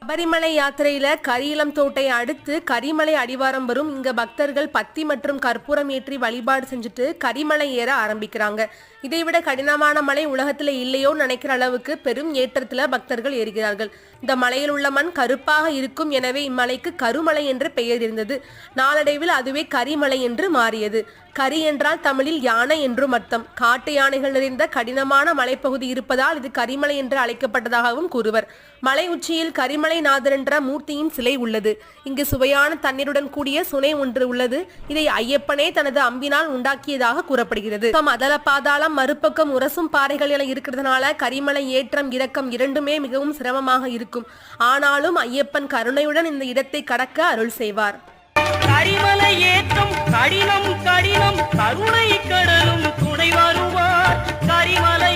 சபரிமலை யாத்திரையில கரியலம் தோட்டை அடுத்து கரிமலை அடிவாரம் வரும் இங்க பக்தர்கள் பத்தி மற்றும் கற்பூரம் ஏற்றி வழிபாடு செஞ்சுட்டு கரிமலை ஏற ஆரம்பிக்கிறாங்க. இதைவிட கடினமான மலை உலகத்துல இல்லையோ நினைக்கிற அளவுக்கு பெரும் ஏற்றத்துல பக்தர்கள் ஏறுகிறார்கள். இந்த மலையில் உள்ள மண் கருப்பாக இருக்கும், எனவே இம்மலைக்கு கருமலை என்று பெயர் இருந்தது. நாளடைவில் அதுவே கரிமலை என்று மாறியது. கரி என்றால் தமிழில் யானை என்றும் அர்த்தம். காட்டு யானைகள் நிறைந்த கடினமான மலைப்பகுதி இருப்பதால் இது கரிமலை என்று அழைக்கப்பட்டதாகவும் கூறுவர். மலை உச்சியில் கரிமலை நாதர் என்ற மூர்த்தியின் சிலை உள்ளது. இங்கு சுவையான தண்ணீருடன் கூடிய சுனை ஒன்று உள்ளது. இதை ஐயப்பனே தனது அம்பினால் உண்டாக்கியதாக கூறப்படுகிறது. அதல பாதாளம், மறுபக்கம் உரசும் பாறைகள் என இருக்கிறதுனால கரிமலை ஏற்றம் இறக்கம் இரண்டுமே மிகவும் சிரமமாக இருக்கும். ஆனாலும் ஐயப்பன் கருணையுடன் இந்த இடத்தை கடக்க அருள் செய்வார். கரிமலை ஏற்றம் கடினம் கடினம், கருணை கடலும் துணை வருவார். கரிமலை